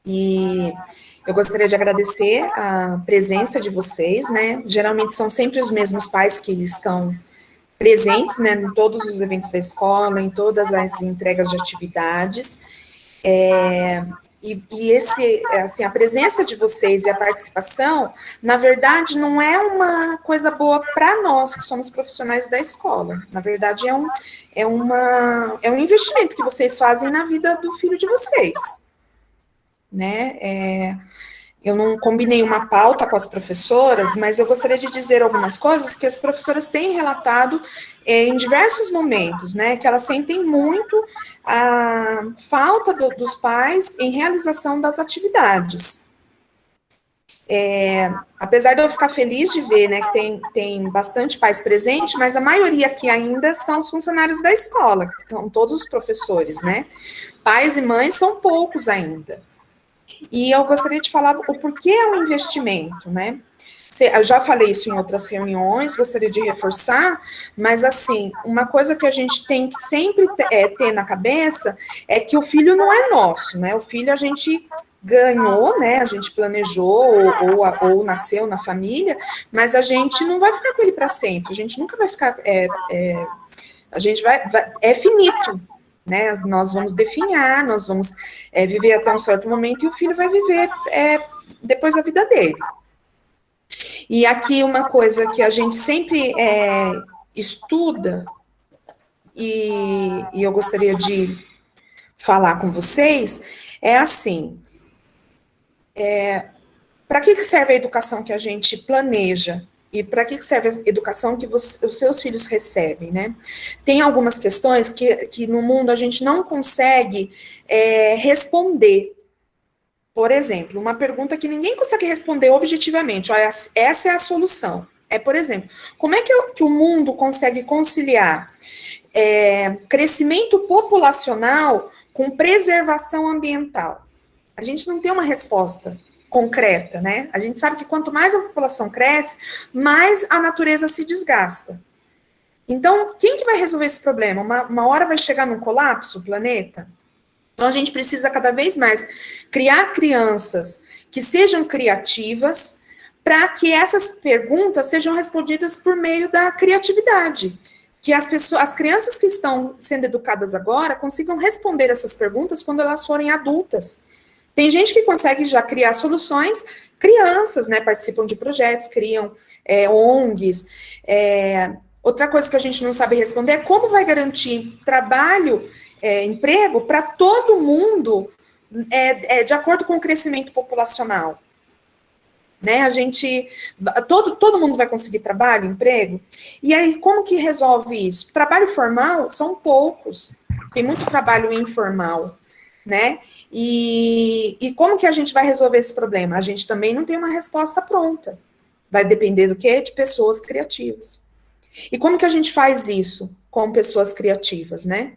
E eu gostaria de agradecer a presença de vocês, né? Geralmente são sempre os mesmos pais que estão presentes, né, em todos os eventos da escola, em todas as entregas de atividades. Assim, a presença de vocês e a participação, na verdade, não é uma coisa boa para nós que somos profissionais da escola. Na verdade, é um investimento que vocês fazem na vida do filho de vocês, né? Eu não combinei uma pauta com as professoras, mas eu gostaria de dizer algumas coisas que as professoras têm relatado em diversos momentos, né? Que elas sentem muito a falta dos pais em realização das atividades. Apesar de eu ficar feliz de ver, né, que tem bastante pais presentes, mas a maioria aqui ainda são os funcionários da escola, que são todos os professores, né? Pais e mães são poucos ainda. E eu gostaria de falar o porquê é um investimento, né? Eu já falei isso em outras reuniões, gostaria de reforçar, mas assim, uma coisa que a gente tem que sempre ter na cabeça é que o filho não é nosso, né? O filho a gente ganhou, né? A gente planejou ou nasceu na família, mas a gente não vai ficar com ele para sempre. A gente nunca vai ficar. A gente é finito, né? Nós vamos definhar, nós vamos viver até um certo momento e o filho vai viver depois a vida dele. E aqui uma coisa que a gente sempre estuda, e eu gostaria de falar com vocês, é assim, para que serve a educação que a gente planeja? E para que serve a educação que os seus filhos recebem, né? Tem algumas questões que no mundo a gente não consegue responder. Por exemplo, uma pergunta que ninguém consegue responder objetivamente. Olha, essa é a solução. Por exemplo, como é que o mundo consegue conciliar crescimento populacional com preservação ambiental? A gente não tem uma resposta concreta, né? A gente sabe que quanto mais a população cresce, mais a natureza se desgasta. Então, quem que vai resolver esse problema? Uma hora vai chegar num colapso o planeta? Então, a gente precisa cada vez mais criar crianças que sejam criativas para que essas perguntas sejam respondidas por meio da criatividade. Que as crianças que estão sendo educadas agora consigam responder essas perguntas quando elas forem adultas. Tem gente que consegue já criar soluções, crianças, né, participam de projetos, criam ONGs. Outra coisa que a gente não sabe responder é como vai garantir trabalho, emprego para todo mundo de acordo com o crescimento populacional. Né, todo mundo vai conseguir trabalho, emprego, e aí como que resolve isso? Trabalho formal são poucos, tem muito trabalho informal, né, e como que a gente vai resolver esse problema? A gente também não tem uma resposta pronta, vai depender do quê? De pessoas criativas. E como que a gente faz isso com pessoas criativas, né?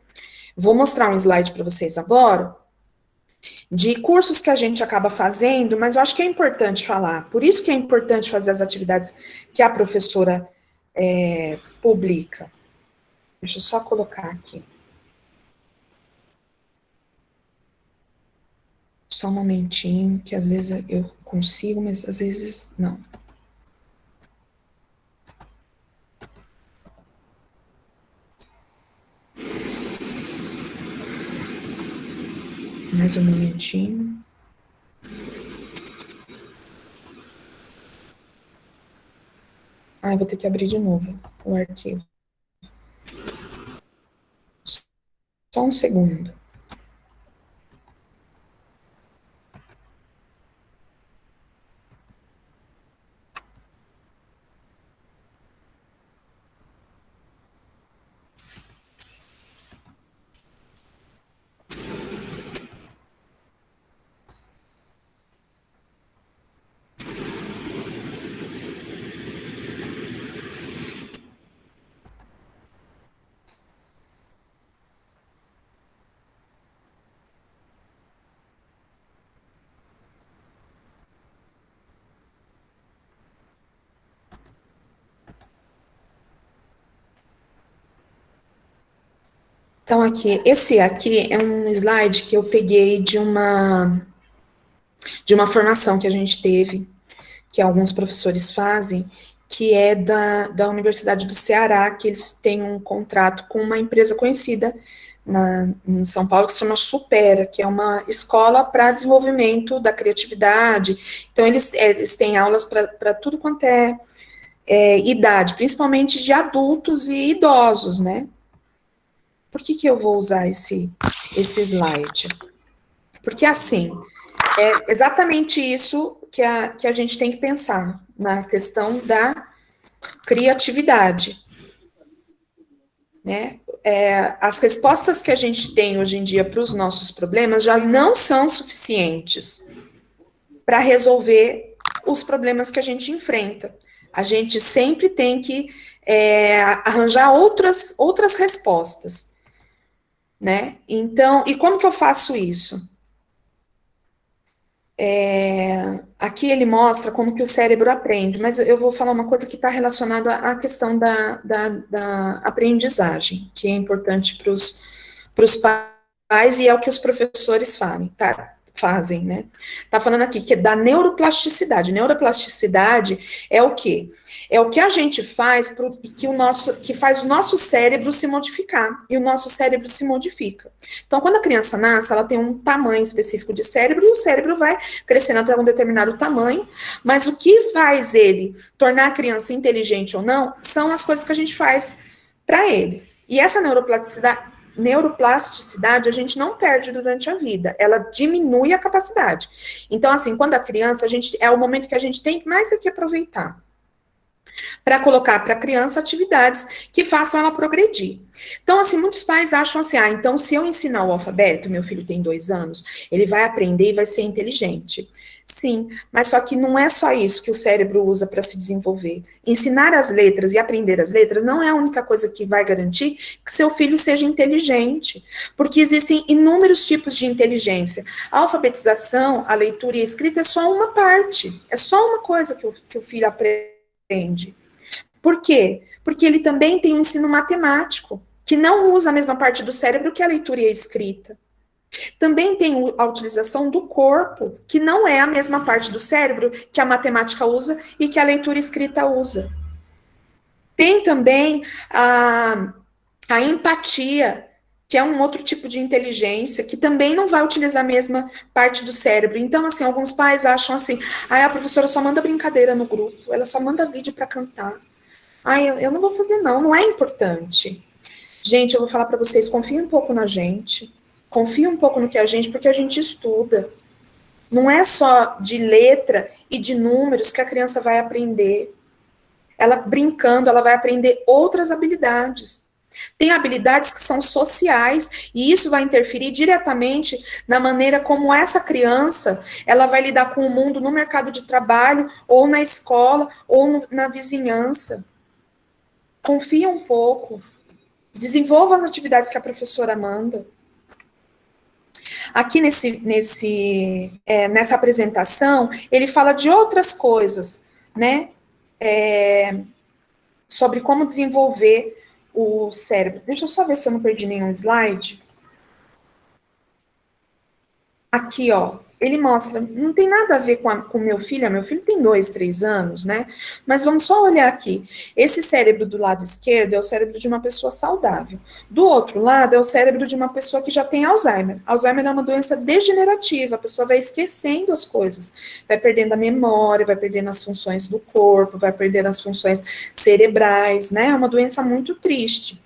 Vou mostrar um slide para vocês agora, de cursos que a gente acaba fazendo, mas eu acho que é importante falar. Por isso que é importante fazer as atividades que a professora publica. Deixa eu só colocar aqui. Só um momentinho, que às vezes eu consigo, mas às vezes não. Mais um momentinho. Ah, eu vou ter que abrir de novo o arquivo. Só um segundo. Então, esse aqui é um slide que eu peguei de uma de uma formação que a gente teve, que alguns professores fazem, que é da Universidade do Ceará, que eles têm um contrato com uma empresa conhecida em São Paulo, que se chama Supera, que é uma escola para desenvolvimento da criatividade. Então, eles têm aulas para tudo quanto é idade, principalmente de adultos e idosos, né? Por que eu vou usar esse slide? Porque, assim, é exatamente isso que a gente tem que pensar na questão da criatividade, né? As respostas que a gente tem hoje em dia para os nossos problemas já não são suficientes para resolver os problemas que a gente enfrenta. A gente sempre tem que arranjar outras respostas, né? Então, e como que eu faço isso? Aqui ele mostra como que o cérebro aprende, mas eu vou falar uma coisa que está relacionada à questão da aprendizagem, que é importante para os pais e é o que os professores fazem, né? Tá falando aqui que é da neuroplasticidade. Neuroplasticidade é o quê? É o que a gente faz que faz o nosso cérebro se modificar, e o nosso cérebro se modifica. Então, quando a criança nasce, ela tem um tamanho específico de cérebro, e o cérebro vai crescendo até um determinado tamanho, mas o que faz ele tornar a criança inteligente ou não, são as coisas que a gente faz para ele. E essa neuroplasticidade a gente não perde durante a vida, ela diminui a capacidade. Então, assim, quando a criança, é o momento que a gente tem mais que aproveitar para colocar para a criança atividades que façam ela progredir. Então, assim, muitos pais acham assim, então se eu ensinar o alfabeto, meu filho tem 2 anos, ele vai aprender e vai ser inteligente. Sim, mas só que não é só isso que o cérebro usa para se desenvolver. Ensinar as letras e aprender as letras não é a única coisa que vai garantir que seu filho seja inteligente, porque existem inúmeros tipos de inteligência. A alfabetização, a leitura e a escrita é só uma parte, é só uma coisa que o filho aprende. Por quê? Porque ele também tem um ensino matemático, que não usa a mesma parte do cérebro que a leitura e a escrita. Também tem a utilização do corpo, que não é a mesma parte do cérebro que a matemática usa e que a leitura e escrita usa. Tem também a empatia, que é um outro tipo de inteligência, que também não vai utilizar a mesma parte do cérebro. Então, assim, alguns pais acham assim, a professora só manda brincadeira no grupo, ela só manda vídeo para cantar. Eu não vou fazer não é importante. Gente, eu vou falar para vocês, confiem um pouco na gente, confiem um pouco no que porque a gente estuda. Não é só de letra e de números que a criança vai aprender. Ela brincando, ela vai aprender outras habilidades. Tem habilidades que são sociais, e isso vai interferir diretamente na maneira como essa criança, ela vai lidar com o mundo no mercado de trabalho, ou na escola, ou na vizinhança. Confia um pouco. Desenvolva as atividades que a professora manda. Aqui nessa apresentação, ele fala de outras coisas, né? Sobre como desenvolver o cérebro. Deixa eu só ver se eu não perdi nenhum slide. Aqui, ó, ele mostra, não tem nada a ver com o meu filho tem 2, 3 anos, né? Mas vamos só olhar aqui. Esse cérebro do lado esquerdo é o cérebro de uma pessoa saudável. Do outro lado é o cérebro de uma pessoa que já tem Alzheimer. Alzheimer é uma doença degenerativa, a pessoa vai esquecendo as coisas, vai perdendo a memória, vai perdendo as funções do corpo, vai perdendo as funções cerebrais, né? É uma doença muito triste.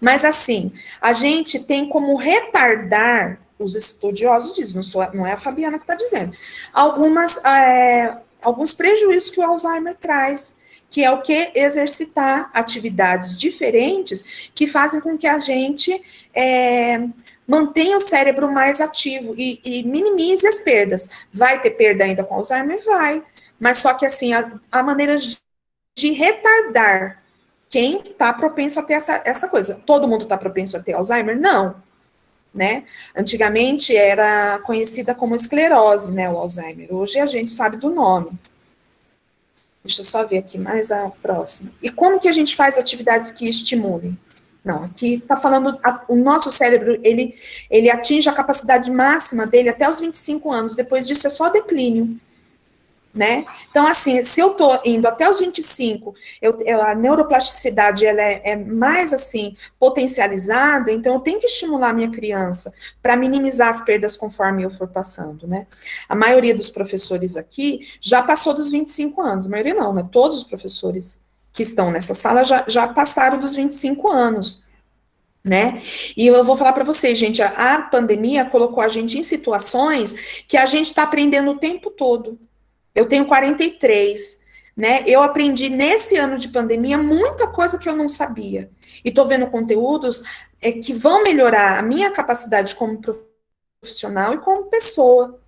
Mas assim, a gente tem como retardar, os estudiosos dizem, não é a Fabiana que está dizendo, alguns prejuízos que o Alzheimer traz, que é o que? Exercitar atividades diferentes que fazem com que a gente mantenha o cérebro mais ativo e minimize as perdas. Vai ter perda ainda com Alzheimer? Vai. Mas só que assim, a maneira de retardar quem está propenso a ter essa coisa. Todo mundo está propenso a ter Alzheimer? Não. Né? Antigamente era conhecida como esclerose, né, o Alzheimer. Hoje a gente sabe do nome. Deixa eu só ver aqui mais a próxima. E como que a gente faz atividades que estimulem? Não, aqui está falando, o nosso cérebro, ele atinge a capacidade máxima dele até os 25 anos, depois disso é só declínio, né? Então, assim, se eu tô indo até os 25, a neuroplasticidade, ela é mais, assim, potencializada, então eu tenho que estimular a minha criança para minimizar as perdas conforme eu for passando, né? A maioria dos professores aqui já passou dos 25 anos, a maioria não, né? Todos os professores que estão nessa sala já passaram dos 25 anos, né? E eu vou falar para vocês, gente, a pandemia colocou a gente em situações que a gente está aprendendo o tempo todo. Eu tenho 43, né? Eu aprendi nesse ano de pandemia muita coisa que eu não sabia. E estou vendo conteúdos que vão melhorar a minha capacidade como profissional e como pessoa.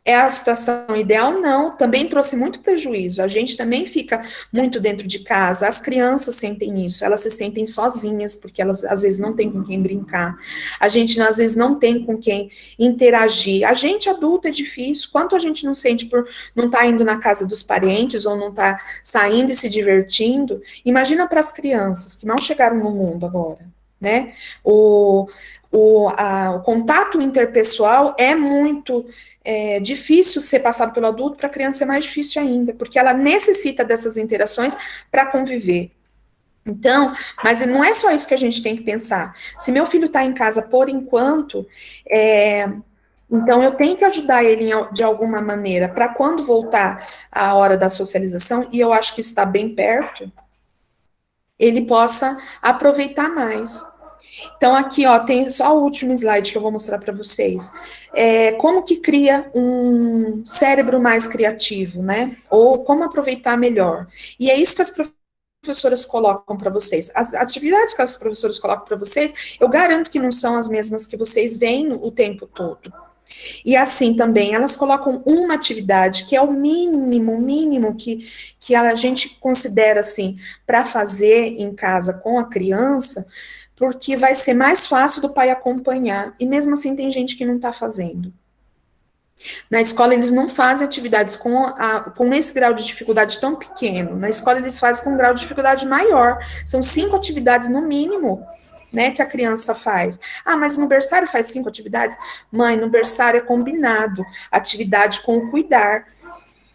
É a situação ideal? Não, também trouxe muito prejuízo. A gente também fica muito dentro de casa. As crianças sentem isso, elas se sentem sozinhas, porque elas às vezes não têm com quem brincar. A gente às vezes não tem com quem interagir. A gente adulto é difícil. Quanto a gente não sente por não estar indo na casa dos parentes ou não estar saindo e se divertindo? Imagina para as crianças que não chegaram no mundo agora, né? O contato interpessoal é muito difícil ser passado pelo adulto, para a criança é mais difícil ainda, porque ela necessita dessas interações para conviver. Então, mas não é só isso que a gente tem que pensar. Se meu filho está em casa por enquanto, então eu tenho que ajudar ele de alguma maneira, para quando voltar a hora da socialização, e eu acho que está bem perto, ele possa aproveitar mais. Então, aqui, ó, tem só o último slide que eu vou mostrar para vocês. Como que cria um cérebro mais criativo, né? Ou como aproveitar melhor. E é isso que as professoras colocam para vocês. As atividades que as professoras colocam para vocês, eu garanto que não são as mesmas que vocês veem o tempo todo. E assim também, elas colocam uma atividade que é o mínimo que a gente considera assim, para fazer em casa com a criança, porque vai ser mais fácil do pai acompanhar, e mesmo assim tem gente que não está fazendo. Na escola eles não fazem atividades com esse grau de dificuldade tão pequeno, na escola eles fazem com um grau de dificuldade maior, são 5 atividades no mínimo, né, que a criança faz. Ah, mas no berçário faz 5 atividades? Mãe, no berçário é combinado, atividade com o cuidar,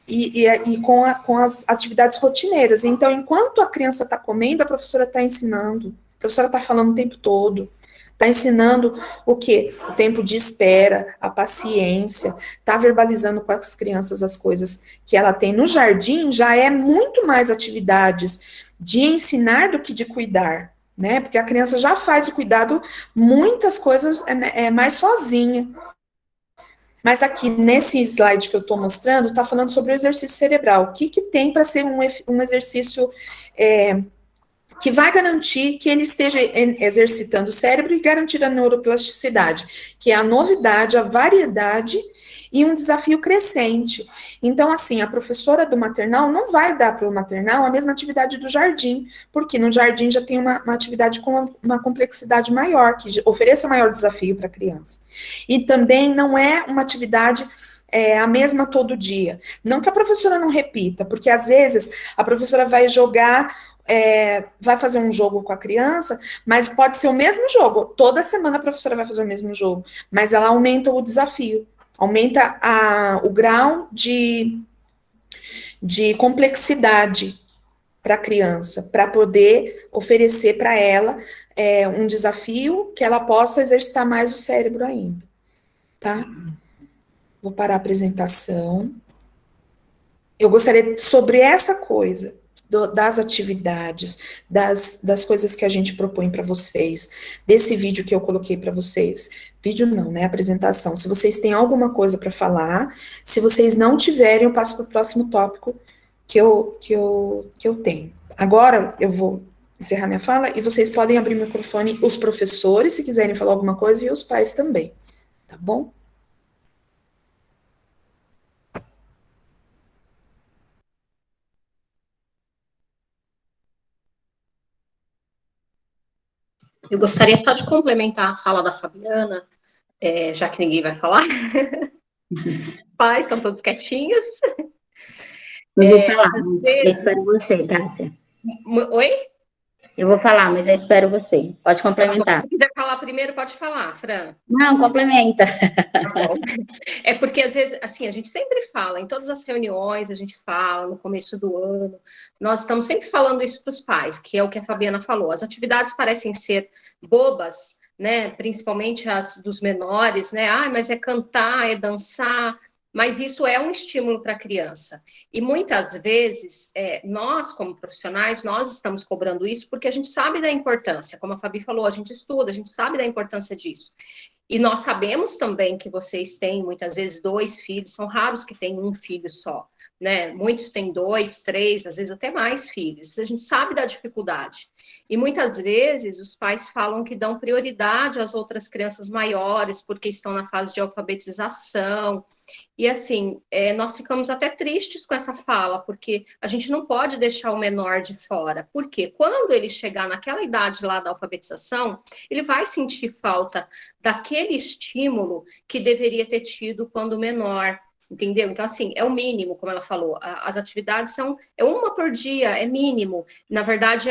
e com as atividades rotineiras. Então, enquanto a criança está comendo, a professora está ensinando, a professora está falando o tempo todo, está ensinando o quê? O tempo de espera, a paciência, está verbalizando com as crianças as coisas que ela tem. No jardim, já é muito mais atividades de ensinar do que de cuidar, né? Porque a criança já faz o cuidado, muitas coisas mais sozinha. Mas aqui, nesse slide que eu estou mostrando, está falando sobre o exercício cerebral. O que tem para ser um exercício que vai garantir que ele esteja exercitando o cérebro e garantir a neuroplasticidade, que é a novidade, a variedade e um desafio crescente. Então, assim, a professora do maternal não vai dar para o maternal a mesma atividade do jardim, porque no jardim já tem uma atividade com uma complexidade maior, que ofereça maior desafio para a criança. E também não é uma atividade a mesma todo dia. Não que a professora não repita, porque às vezes a professora vai jogar, vai fazer um jogo com a criança, mas pode ser o mesmo jogo. Toda semana a professora vai fazer o mesmo jogo, mas ela aumenta o desafio, aumenta o grau de complexidade para a criança, para poder oferecer para ela um desafio que ela possa exercitar mais o cérebro ainda, tá? Vou parar a apresentação. Eu gostaria, sobre essa coisa, das atividades, das coisas que a gente propõe para vocês, desse vídeo que eu coloquei para vocês, vídeo não, né, apresentação, se vocês têm alguma coisa para falar, se vocês não tiverem, eu passo para o próximo tópico que eu tenho. Agora, eu vou encerrar minha fala, e vocês podem abrir o microfone, os professores, se quiserem falar alguma coisa, e os pais também, tá bom? Eu gostaria só de complementar a fala da Fabiana, já que ninguém vai falar. Pais, estão todos quietinhos. Eu vou falar, mas eu espero você, Tássia. Oi? Eu vou falar, mas eu espero você. Pode complementar. Se quiser falar primeiro, pode falar, Fran. Não, complementa. Tá bom. É porque, às vezes, assim, a gente sempre fala, em todas as reuniões, a gente fala no começo do ano, nós estamos sempre falando isso para os pais, que é o que a Fabiana falou. As atividades parecem ser bobas, né? Principalmente as dos menores, né? Ah, mas é cantar, é dançar, mas isso é um estímulo para a criança. E muitas vezes, nós, como profissionais, nós estamos cobrando isso porque a gente sabe da importância. Como a Fabi falou, a gente estuda, a gente sabe da importância disso. E nós sabemos também que vocês têm, muitas vezes, 2 filhos, são raros que têm um filho só, né? Muitos têm 2, 3, às vezes até mais filhos. A gente sabe da dificuldade. E muitas vezes os pais falam que dão prioridade às outras crianças maiores, porque estão na fase de alfabetização. E assim, nós ficamos até tristes com essa fala, porque a gente não pode deixar o menor de fora. Porque quando ele chegar naquela idade lá da alfabetização, ele vai sentir falta daquele estímulo que deveria ter tido quando menor. Entendeu? Então, assim, é o mínimo, como ela falou. As atividades são uma por dia, é mínimo. Na verdade,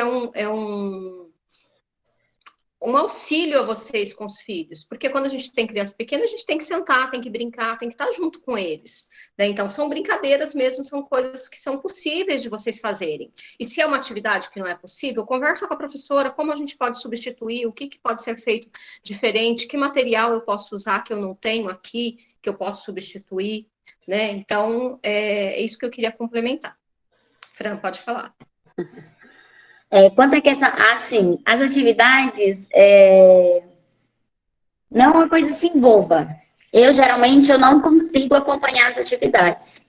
um auxílio a vocês com os filhos, porque quando a gente tem criança pequena, a gente tem que sentar, tem que brincar, tem que estar junto com eles, né? Então, são brincadeiras mesmo, são coisas que são possíveis de vocês fazerem. E se é uma atividade que não é possível, conversa com a professora, como a gente pode substituir, o que pode ser feito diferente, que material eu posso usar que eu não tenho aqui, que eu posso substituir, né? Então, é isso que eu queria complementar. Fran, pode falar. Quanto a questão, assim, as atividades não é uma coisa assim boba. Geralmente, eu não consigo acompanhar as atividades.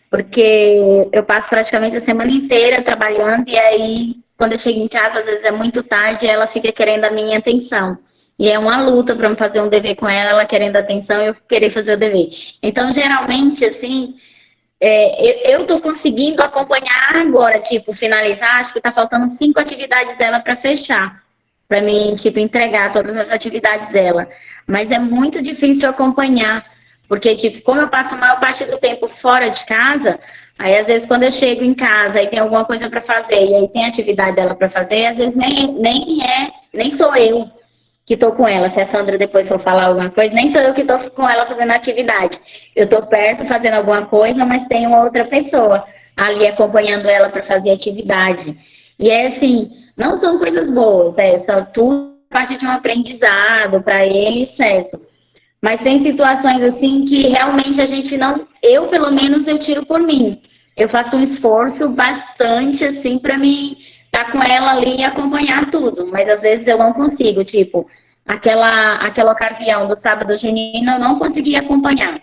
Porque eu passo praticamente a semana inteira trabalhando e aí, quando eu chego em casa, às vezes é muito tarde e ela fica querendo a minha atenção. E é uma luta para me fazer um dever com ela, ela querendo atenção e eu querer fazer o dever. Então, geralmente, assim, eu estou conseguindo acompanhar agora, tipo, finalizar, acho que está faltando 5 atividades dela para fechar, para mim, tipo, entregar todas as atividades dela. Mas é muito difícil acompanhar, porque, tipo, como eu passo a maior parte do tempo fora de casa, aí às vezes quando eu chego em casa e tem alguma coisa para fazer, e aí tem atividade dela para fazer, às vezes nem sou eu que estou com ela. Se a Sandra depois for falar alguma coisa, nem sou eu que estou com ela fazendo atividade. Eu estou perto fazendo alguma coisa, mas tem uma outra pessoa ali acompanhando ela para fazer atividade. E é assim, não são coisas boas, só tudo parte de um aprendizado para ele, certo? Mas tem situações assim que realmente a gente não, eu pelo menos eu tiro por mim. Eu faço um esforço bastante assim para mim estar com ela ali e acompanhar tudo, mas às vezes eu não consigo, tipo, aquela ocasião do sábado junino eu não consegui acompanhar.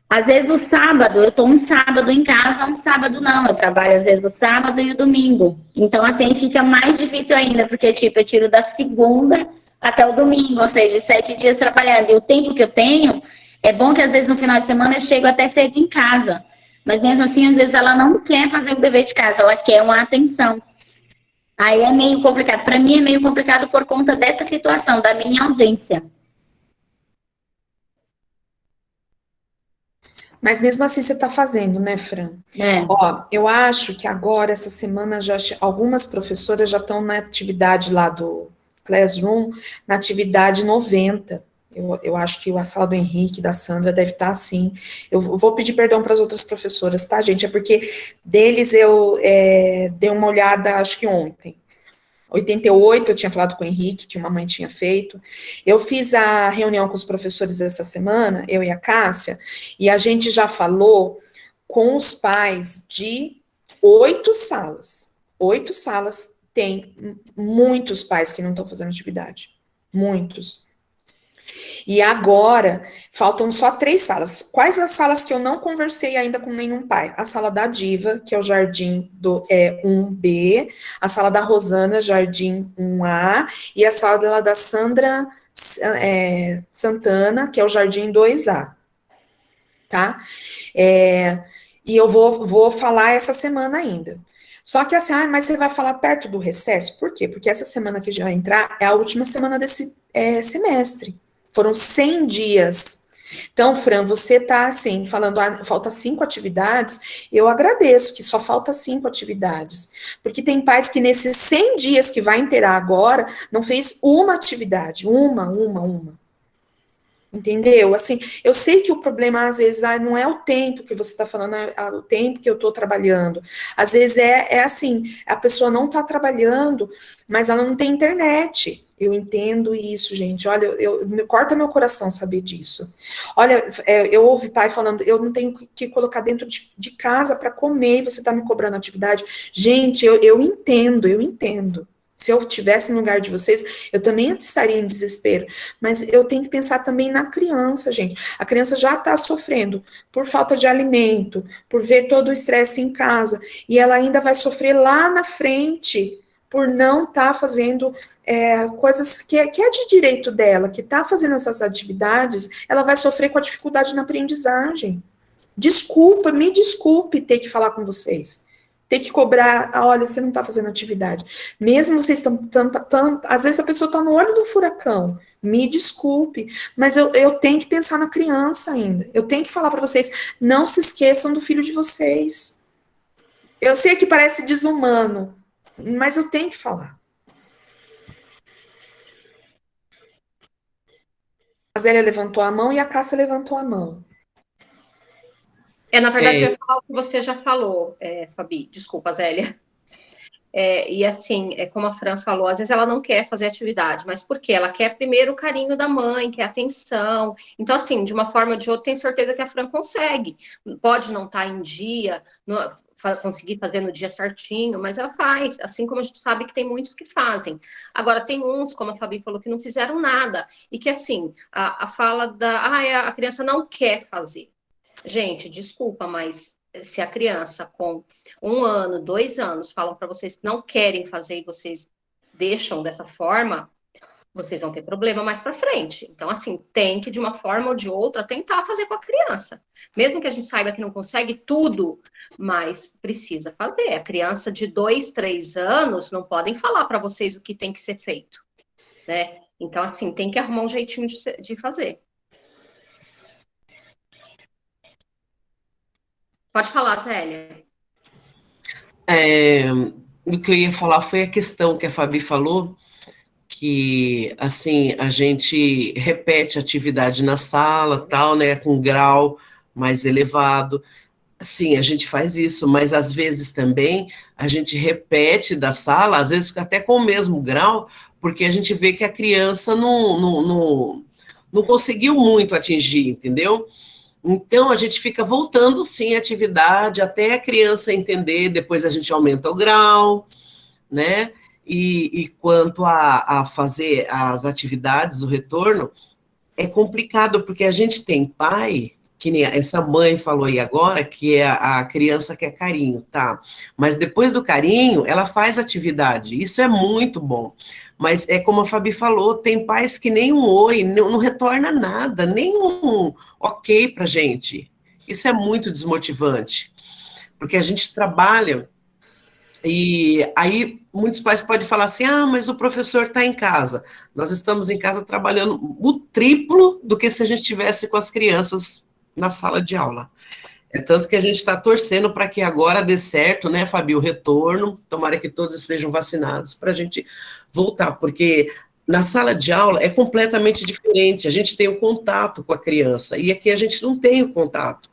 Às vezes o sábado, eu tô um sábado em casa, um sábado não, eu trabalho às vezes o sábado e o domingo. Então assim fica mais difícil ainda, porque tipo, eu tiro da segunda até o domingo, ou seja, 7 dias trabalhando. E o tempo que eu tenho, é bom que às vezes no final de semana eu chego até cedo em casa. Mas mesmo assim, às vezes ela não quer fazer o dever de casa, ela quer uma atenção. Aí é meio complicado. Para mim é meio complicado por conta dessa situação, da minha ausência. Mas mesmo assim você está fazendo, né, Fran? Ó, eu acho que agora, essa semana, algumas professoras já estão na atividade lá do Classroom, na atividade 90. Eu acho que a sala do Henrique, da Sandra, deve estar assim. Eu vou pedir perdão para as outras professoras, tá, gente? É porque deles eu dei uma olhada, acho que ontem. 88, eu tinha falado com o Henrique, que uma mãe tinha feito. Eu fiz a reunião com os professores essa semana, eu e a Cássia, e a gente já falou com os pais de 8 salas. 8 salas, tem muitos pais que não estão fazendo atividade. Muitos. E agora, faltam só 3 salas. Quais as salas que eu não conversei ainda com nenhum pai? A sala da Diva, que é o Jardim do 1B, a sala da Rosana, Jardim 1A, e a sala da Sandra Santana, que é o Jardim 2A. Tá? E eu vou falar essa semana ainda. Só que assim, mas você vai falar perto do recesso? Por quê? Porque essa semana que já vai entrar é a última semana desse semestre. Foram 100 dias. Então, Fran, você está assim, falando, falta 5 atividades, eu agradeço que só falta 5 atividades, porque tem pais que nesses 100 dias que vai inteirar agora, não fez uma atividade, uma. Entendeu? Assim, eu sei que o problema, às vezes, não é o tempo que você está falando, é o tempo que eu estou trabalhando. Às vezes é assim, a pessoa não está trabalhando, mas ela não tem internet. Eu entendo isso, gente. Olha, corta meu coração saber disso. Olha, eu ouvi pai falando, eu não tenho que colocar dentro de casa para comer e você está me cobrando atividade. Gente, eu entendo, eu entendo. Se eu estivesse no lugar de vocês, eu também estaria em desespero. Mas eu tenho que pensar também na criança, gente. A criança já está sofrendo por falta de alimento, por ver todo o estresse em casa. E ela ainda vai sofrer lá na frente por não estar fazendo coisas que é de direito dela, que está fazendo essas atividades, ela vai sofrer com a dificuldade na aprendizagem. Desculpa, me desculpe ter que falar com vocês. Ter que cobrar, olha, você não está fazendo atividade. Mesmo vocês estão, às vezes a pessoa está no olho do furacão, me desculpe, mas eu tenho que pensar na criança ainda. Eu tenho que falar para vocês, não se esqueçam do filho de vocês. Eu sei que parece desumano, mas eu tenho que falar. A Zélia levantou a mão e a Cássia levantou a mão. Na verdade, eu ia falar o que você já falou, Fabi. Desculpa, Zélia. E assim, como a Fran falou, às vezes ela não quer fazer atividade, mas por quê? Ela quer primeiro o carinho da mãe, quer atenção. Então, assim, de uma forma ou de outra, tenho certeza que a Fran consegue. Pode não estar em dia, conseguir fazer no dia certinho, mas ela faz, assim como a gente sabe que tem muitos que fazem. Agora, tem uns, como a Fabi falou, que não fizeram nada, e que, assim, a fala a criança não quer fazer. Gente, desculpa, mas se a criança com 1 ano, 2 anos falam para vocês que não querem fazer e vocês deixam dessa forma, vocês vão ter problema mais para frente. Então, assim, tem que, de uma forma ou de outra, tentar fazer com a criança. Mesmo que a gente saiba que não consegue tudo, mas precisa fazer. A criança de 2, 3 anos não podem falar para vocês o que tem que ser feito, né? Então, assim, tem que arrumar um jeitinho de fazer. Pode falar, Zélia. O que eu ia falar foi a questão que a Fabi falou, que, assim, a gente repete atividade na sala, tal, né, com grau mais elevado. Sim, a gente faz isso, mas às vezes também a gente repete da sala, às vezes até com o mesmo grau, porque a gente vê que a criança não conseguiu muito atingir, entendeu? Então, a gente fica voltando, sim, a atividade, até a criança entender, depois a gente aumenta o grau, né? E quanto a fazer as atividades, o retorno, é complicado, porque a gente tem pai, que nem essa mãe falou aí agora, que é a criança quer carinho, tá? Mas depois do carinho, ela faz atividade, isso é muito bom. Mas é como a Fabi falou, tem pais que nem um oi, não retorna nada, nem um ok pra gente. Isso é muito desmotivante, porque a gente trabalha e aí muitos pais podem falar assim, mas o professor está em casa. Nós estamos em casa trabalhando o triplo do que se a gente estivesse com as crianças na sala de aula. É tanto que a gente está torcendo para que agora dê certo, né, Fabi, o retorno, tomara que todos estejam vacinados para a gente voltar, porque na sala de aula é completamente diferente, a gente tem o contato com a criança, e aqui a gente não tem o contato.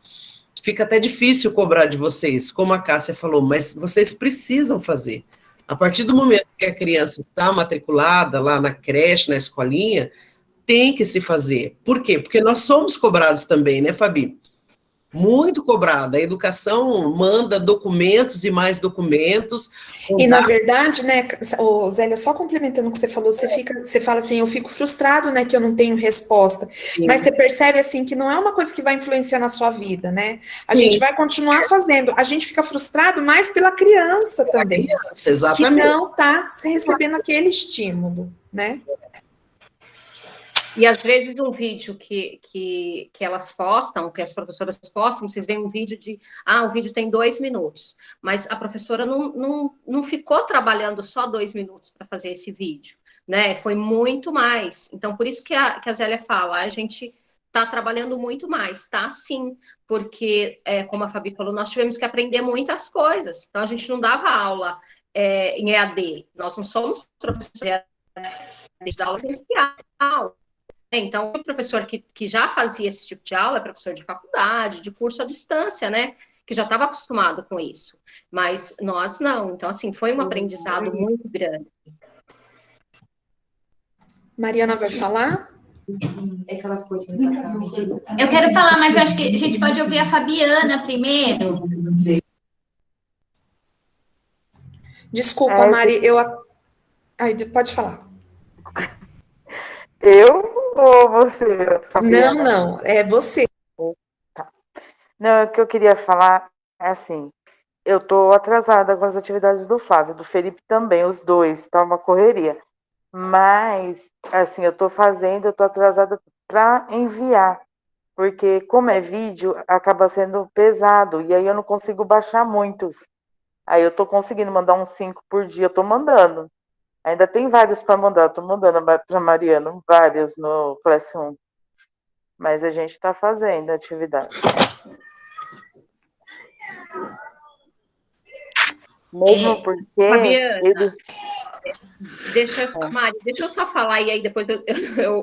Fica até difícil cobrar de vocês, como a Cássia falou, mas vocês precisam fazer. A partir do momento que a criança está matriculada lá na creche, na escolinha, tem que se fazer. Por quê? Porque nós somos cobrados também, né, Fabi? Muito cobrada. A educação manda documentos e mais documentos. E, na verdade, né, Zélia, só complementando o que você falou, você fala assim, eu fico frustrado, né, que eu não tenho resposta. Sim. Mas você percebe, assim, que não é uma coisa que vai influenciar na sua vida, né? A gente vai continuar fazendo. A gente fica frustrado mais pela criança também. Criança, exatamente. Que não está recebendo aquele estímulo, né? E às vezes um vídeo que elas postam, que as professoras postam, vocês veem um vídeo o vídeo tem 2 minutos, mas a professora não ficou trabalhando só 2 minutos para fazer esse vídeo, né? Foi muito mais. Então, por isso que a Zélia fala, a gente está trabalhando muito mais, tá? Sim, porque, como a Fabi falou, nós tivemos que aprender muitas coisas. Então, a gente não dava aula em EAD. Nós não somos professores de EAD, a gente dá aula essencial. Então, o professor que já fazia esse tipo de aula é professor de faculdade, de curso à distância, né? Que já estava acostumado com isso. Mas nós não. Então, assim, foi um aprendizado muito grande. Mariana vai falar? Eu quero falar, mas eu acho que a gente pode ouvir a Fabiana primeiro. Desculpa, Mari, Ai, pode falar. Eu ou você, Fabiana? Não, é você. Tá. Não, o que eu queria falar é assim, eu tô atrasada com as atividades do Flávio, do Felipe também, os dois, tá uma correria. Mas, assim, eu tô atrasada para enviar, porque como é vídeo, acaba sendo pesado, e aí eu não consigo baixar muitos. Aí eu tô conseguindo mandar uns 5 por dia, eu tô mandando. Ainda tem vários para mandar, estou mandando para Mariana, vários no Classroom. Mas a gente está fazendo a atividade. Mesmo porque Fabiana, ele... Mari, deixa eu só falar, e aí depois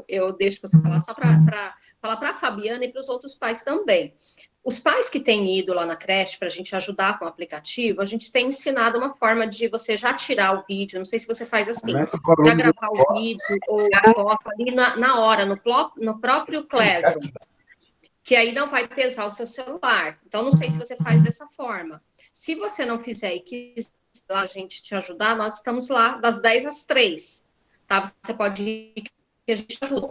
eu deixo você falar, só para falar para a Fabiana e para os outros pais também. Os pais que têm ido lá na creche para a gente ajudar com o aplicativo, a gente tem ensinado uma forma de você já tirar o vídeo, não sei se você faz assim, já gravar o vídeo ou a foto ali na hora, no próprio Classroom, que aí não vai pesar o seu celular. Então, não sei se você faz dessa forma. Se você não fizer e quiser a gente te ajudar, nós estamos lá das 10 às 3, tá? Você pode ir, que a gente ajuda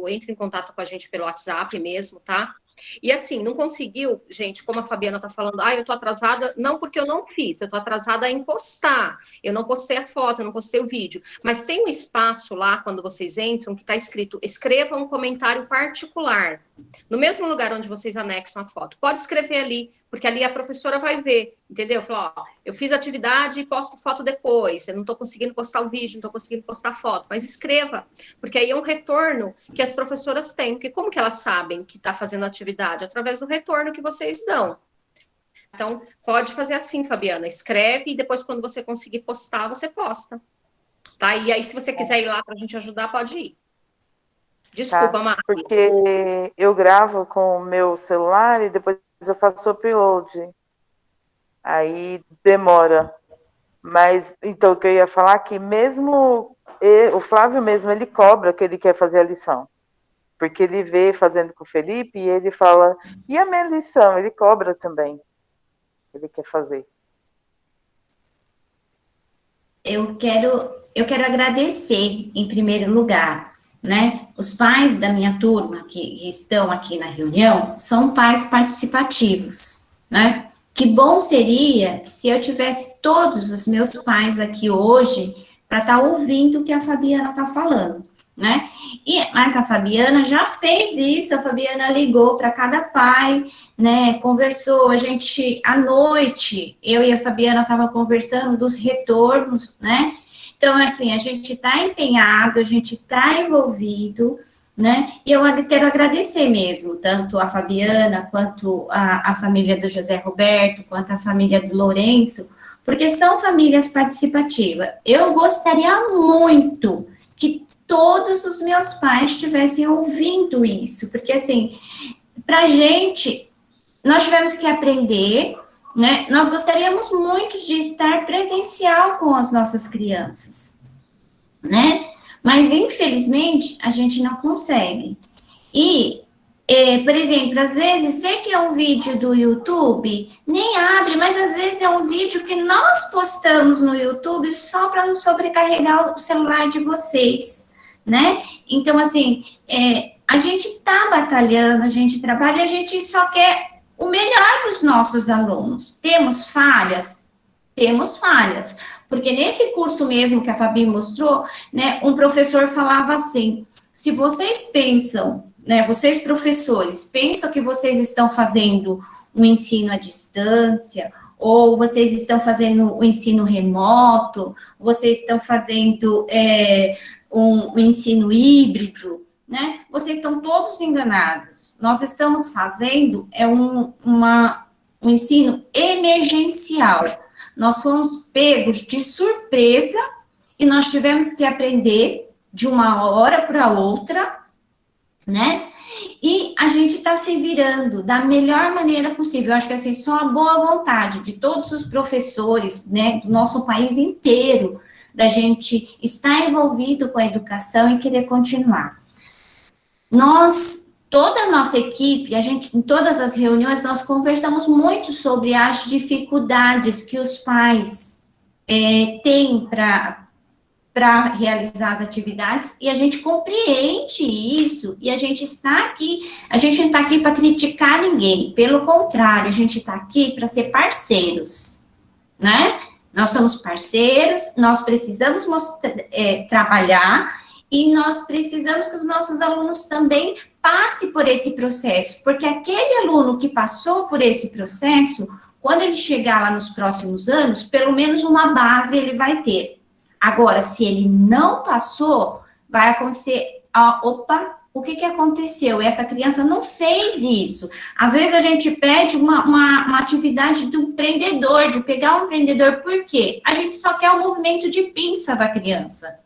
entre em contato com a gente pelo WhatsApp mesmo, tá? E assim, não conseguiu, gente, como a Fabiana tá falando, eu tô atrasada, não porque eu não fiz, eu tô atrasada em postar, eu não postei a foto, eu não postei o vídeo, mas tem um espaço lá, quando vocês entram, que tá escrito, escreva um comentário particular, no mesmo lugar onde vocês anexam a foto, pode escrever ali, porque ali a professora vai ver, entendeu? Falou, eu fiz atividade e posto foto depois, eu não tô conseguindo postar o vídeo, não tô conseguindo postar foto, mas escreva, porque aí é um retorno que as professoras têm, porque como que elas sabem que tá fazendo atividade? Através do retorno que vocês dão. Então, pode fazer assim, Fabiana, escreve e depois quando você conseguir postar, você posta, tá? E aí, se você quiser ir lá pra gente ajudar, pode ir. Desculpa, tá, Mari. porque eu gravo com o meu celular e depois eu faço o upload. Aí demora. Mas, então, o que eu ia falar é que mesmo o Flávio mesmo, ele cobra que ele quer fazer a lição. Porque ele vê fazendo com o Felipe e ele fala, e a minha lição? Ele cobra também. Ele quer fazer. Eu quero agradecer, em primeiro lugar, né? Os pais da minha turma que estão aqui na reunião são pais participativos, né? Que bom seria se eu tivesse todos os meus pais aqui hoje para estar ouvindo o que a Fabiana está falando, né? Mas a Fabiana já fez isso, a Fabiana ligou para cada pai, né? Conversou, a gente, à noite, eu e a Fabiana estava conversando dos retornos, né? Então, assim, a gente está empenhado, a gente está envolvido, né? E eu quero agradecer mesmo, tanto a Fabiana, quanto a família do José Roberto, quanto a família do Lourenço, porque são famílias participativas. Eu gostaria muito que todos os meus pais estivessem ouvindo isso, porque, assim, para a gente, nós tivemos que aprender, né? Nós gostaríamos muito de estar presencial com as nossas crianças, né? Mas, infelizmente, a gente não consegue. E, por exemplo, às vezes, vê que é um vídeo do YouTube, nem abre, mas às vezes é um vídeo que nós postamos no YouTube só para não sobrecarregar o celular de vocês, né? Então, assim, a gente está batalhando, a gente trabalha, a gente só quer o melhor para os nossos alunos. Temos falhas? Temos falhas. Porque nesse curso mesmo que a Fabi mostrou, né, um professor falava assim, se vocês pensam, né, vocês professores, pensam que vocês estão fazendo um ensino à distância, ou vocês estão fazendo um ensino remoto, vocês estão fazendo um ensino híbrido, né? Vocês estão todos enganados. Nós estamos fazendo um ensino emergencial. Nós fomos pegos de surpresa e nós tivemos que aprender de uma hora para outra, né? E a gente está se virando da melhor maneira possível. Eu acho que assim, só a boa vontade de todos os professores, né, do nosso país inteiro, da gente estar envolvido com a educação e querer continuar. Toda a nossa equipe, em todas as reuniões, nós conversamos muito sobre as dificuldades que os pais têm para realizar as atividades, e a gente compreende isso, e a gente não está aqui para criticar ninguém, pelo contrário, a gente está aqui para ser parceiros, né? Nós somos parceiros, nós precisamos trabalhar, e nós precisamos que os nossos alunos também passem por esse processo, porque aquele aluno que passou por esse processo, quando ele chegar lá nos próximos anos, pelo menos uma base ele vai ter. Agora, se ele não passou, vai acontecer, o que aconteceu? Essa criança não fez isso. Às vezes a gente pede uma atividade do empreendedor, de pegar um empreendedor, por quê? A gente só quer o movimento de pinça da criança.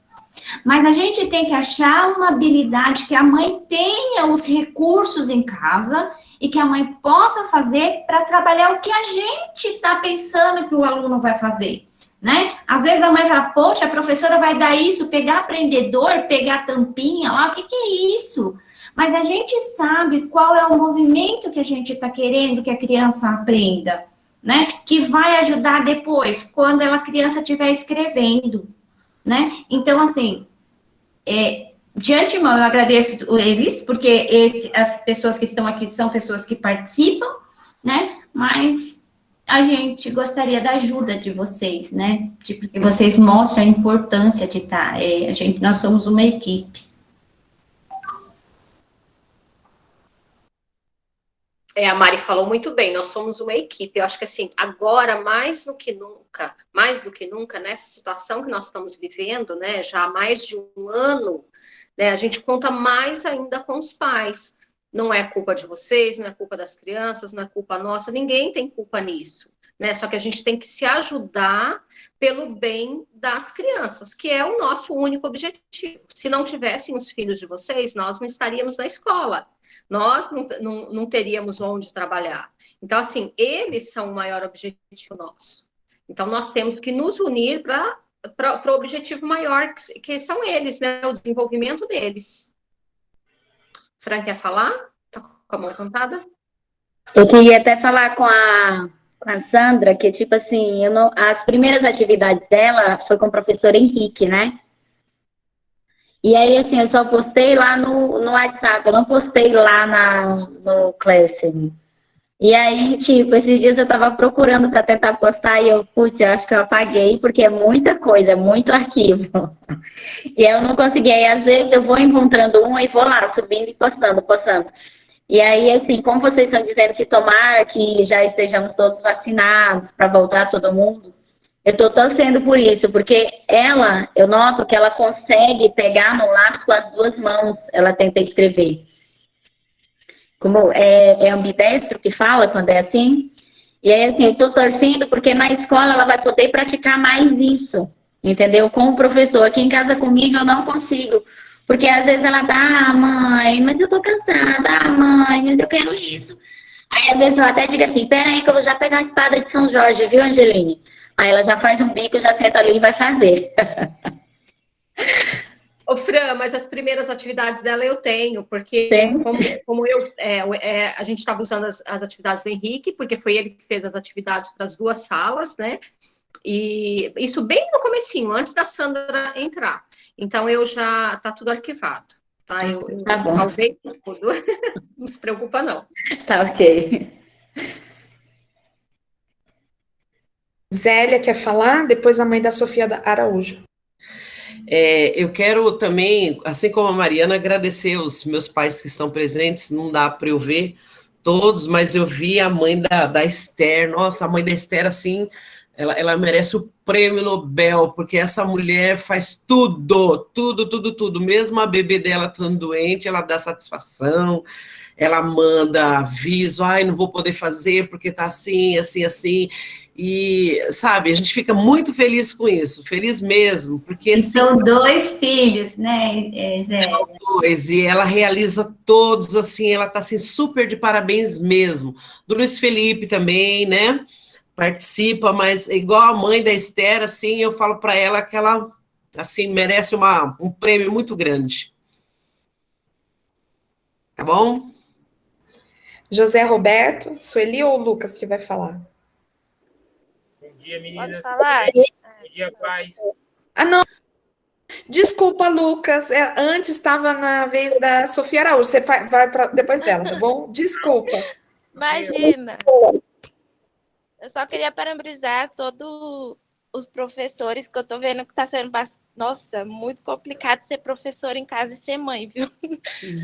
Mas a gente tem que achar uma habilidade que a mãe tenha os recursos em casa e que a mãe possa fazer para trabalhar o que a gente está pensando que o aluno vai fazer. Né? Às vezes a mãe fala, poxa, a professora vai dar isso, pegar aprendedor, pegar tampinha, o que é isso? Mas a gente sabe qual é o movimento que a gente está querendo que a criança aprenda, né? Que vai ajudar depois, quando a criança estiver escrevendo, né? Então, assim, de antemão eu agradeço eles, porque as pessoas que estão aqui são pessoas que participam, né? Mas a gente gostaria da ajuda de vocês, né? Porque vocês mostram a importância de estar. Nós somos uma equipe. A Mari falou muito bem, nós somos uma equipe. Eu acho que assim, agora mais do que nunca, nessa situação que nós estamos vivendo, né? Já há mais de um ano, né? A gente conta mais ainda com os pais. Não é culpa de vocês, não é culpa das crianças, não é culpa nossa, ninguém tem culpa nisso, né? Só que a gente tem que se ajudar pelo bem das crianças, que é o nosso único objetivo. Se não tivessem os filhos de vocês, nós não estaríamos na escola, nós não teríamos onde trabalhar. Então, assim, eles são o maior objetivo nosso. Então, nós temos que nos unir para o objetivo maior, que são eles, né? O desenvolvimento deles. Fran, quer falar? Tá com a mão levantada? Eu queria até falar com a Sandra, que, tipo assim, as primeiras atividades dela foi com o professor Henrique, né? E aí, assim, eu só postei lá no WhatsApp, eu não postei lá no Classroom. E aí, tipo, esses dias eu tava procurando para tentar postar e eu acho que eu apaguei, porque é muita coisa, é muito arquivo. E eu não consegui. Aí, às vezes, eu vou encontrando e vou lá, subindo e postando. E aí, assim, como vocês estão dizendo que tomara que já estejamos todos vacinados para voltar todo mundo, eu estou torcendo por isso, porque eu noto que ela consegue pegar no lápis com as duas mãos, ela tenta escrever. Como é ambidestro que fala quando é assim? E aí, assim, eu estou torcendo porque na escola ela vai poder praticar mais isso, entendeu? Com o professor. Aqui em casa comigo eu não consigo. Porque às vezes ela dá, mãe, mas eu tô cansada, mãe, mas eu quero isso. Aí às vezes eu até digo assim, peraí que eu vou já pegar a espada de São Jorge, viu, Angeline? Aí ela já faz um bico, já senta ali e vai fazer. Ô, Fran, mas as primeiras atividades dela eu tenho, porque como a gente estava usando as atividades do Henrique, porque foi ele que fez as atividades para as duas salas, né? E isso bem no comecinho, antes da Sandra entrar. Então, tá tudo arquivado, tá? Eu Tá bom. salvei tudo. Não se preocupa, não. Tá ok. Zélia quer falar? Depois a mãe da Sofia Araújo. Eu quero também, assim como a Mariana, agradecer os meus pais que estão presentes. Não dá para eu ver todos, mas eu vi a mãe da Esther. Nossa, a mãe da Esther, assim, ela merece o prêmio Nobel, porque essa mulher faz tudo, mesmo a bebê dela estando doente, ela dá satisfação, ela manda aviso, ai, não vou poder fazer porque tá assim, assim, assim, e, sabe, a gente fica muito feliz com isso, feliz mesmo, porque... E são 2 filhos, né, Zé? E ela realiza todos, assim, ela tá, assim, super de parabéns mesmo, do Luiz Felipe também, né, participa, mas igual a mãe da Esther, assim, eu falo para ela que ela, assim, merece um prêmio muito grande. Tá bom? José Roberto, Sueli ou Lucas que vai falar? Bom dia, meninas. Posso falar? Bom dia, pais. Ah, não. Desculpa, Lucas. Antes estava na vez da Sofia Araújo. Você vai depois dela, tá bom? Desculpa. Imagina. Eu só queria parabenizar todos os professores, que eu tô vendo que tá sendo, nossa, muito complicado ser professor em casa e ser mãe, viu?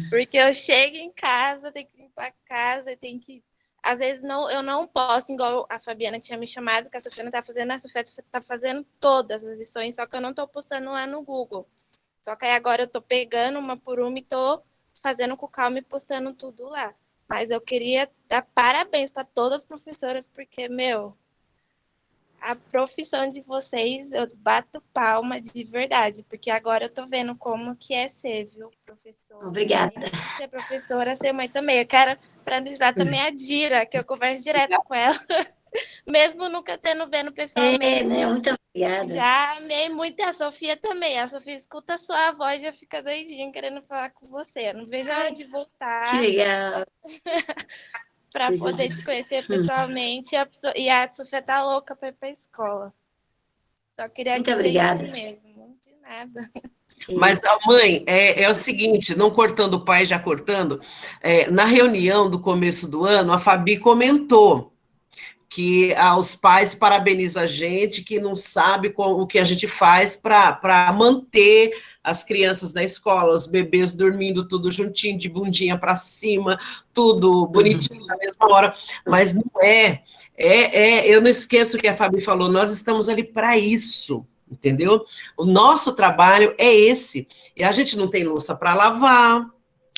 Porque eu chego em casa, tenho que limpar a casa, tenho que... Às vezes eu não posso, igual a Fabiana tinha me chamado, que a Sofia não tá fazendo, a Sofia tá fazendo todas as lições, só que eu não tô postando lá no Google. Só que aí agora eu tô pegando uma por uma e tô fazendo com calma e postando tudo lá. Mas eu queria dar parabéns para todas as professoras, porque, meu, a profissão de vocês, eu bato palma de verdade, porque agora eu tô vendo como que é ser, viu, professora. Obrigada. Ser professora, ser mãe também. Eu quero parabenizar também a Dira, que eu converso direto com ela, mesmo nunca tendo vendo pessoalmente. Né? Muito obrigada. Já amei muito a Sofia também. A Sofia escuta a sua voz e já fica doidinha querendo falar com você. Eu não vejo a hora de voltar. Que legal. Para poder te conhecer pessoalmente. E a Sofia tá louca para ir para a escola. Só queria Muito dizer obrigada. isso mesmo. De nada. Mas, mãe, é o seguinte, não cortando o pai, já cortando, na reunião do começo do ano, a Fabi comentou que os pais parabenizam a gente, que não sabe o que a gente faz para manter as crianças na escola, os bebês dormindo tudo juntinho, de bundinha para cima, tudo bonitinho na mesma hora, mas não eu não esqueço o que a Fabi falou, nós estamos ali para isso, entendeu? O nosso trabalho é esse, e a gente não tem louça para lavar,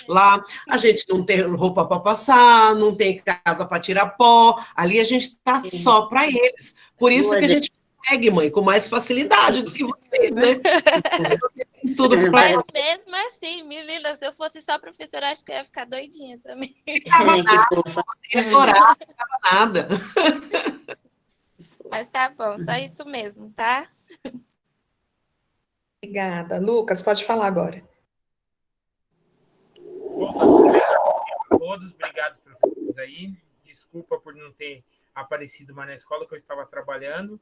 lá, a gente não tem roupa para passar, não tem casa para tirar pó, ali a gente está só para eles. Por isso que a gente consegue, mãe, com mais facilidade do que vocês, né? Você tem tudo para... Mas mesmo assim, menina, se eu fosse só professora, acho que eu ia ficar doidinha também. Ficava nada, você ia chorar, não ficava nada. Mas tá bom, só isso mesmo, tá? Obrigada. Lucas, pode falar agora. A todos, obrigado por todos aí. Desculpa por não ter aparecido mais na escola, que eu estava trabalhando.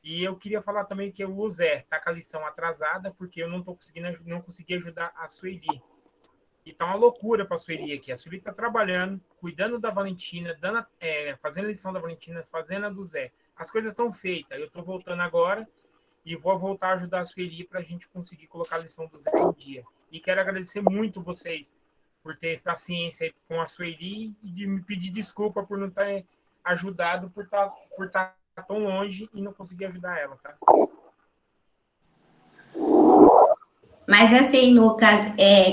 E eu queria falar também que o Zé está com a lição atrasada, porque eu não consegui ajudar a Sueli. E tá uma loucura para a Sueli aqui. A Sueli está trabalhando, cuidando da Valentina, fazendo a lição da Valentina, fazendo a do Zé. As coisas estão feitas. Eu estou voltando agora e vou voltar a ajudar a Sueli para a gente conseguir colocar a lição do Zé em dia. E quero agradecer muito vocês por ter paciência com a Sueli e de me pedir desculpa por não ter ajudado, por estar tão longe e não conseguir ajudar ela, tá? Mas assim, Lucas,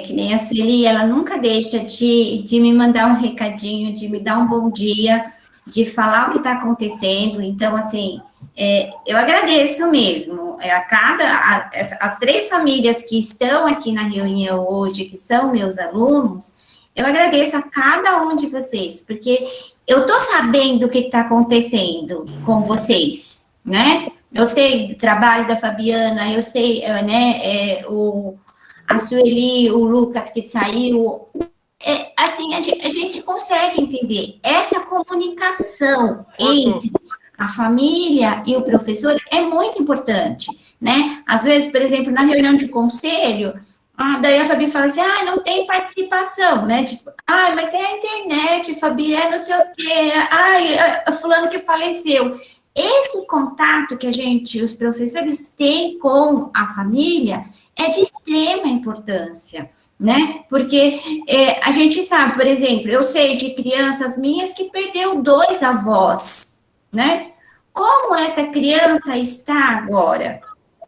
que nem a Sueli, ela nunca deixa de me mandar um recadinho, de me dar um bom dia, de falar o que está acontecendo. Então, assim, eu agradeço mesmo. As 3 famílias que estão aqui na reunião hoje, que são meus alunos, eu agradeço a cada um de vocês, porque eu estou sabendo o que está acontecendo com vocês, né? Eu sei do trabalho da Fabiana, eu sei, né, a Sueli, o Lucas que saiu. Assim, a gente consegue entender. Essa comunicação entre a família e o professor é muito importante, né? Às vezes, por exemplo, na reunião de conselho, daí a Fabi fala assim, não tem participação, né? Tipo, mas é a internet, Fabi, não sei o quê, fulano que faleceu. Esse contato que os professores têm com a família é de extrema importância, né? Porque a gente sabe, por exemplo, eu sei de crianças minhas que perdeu 2 avós, né? como essa criança está agora,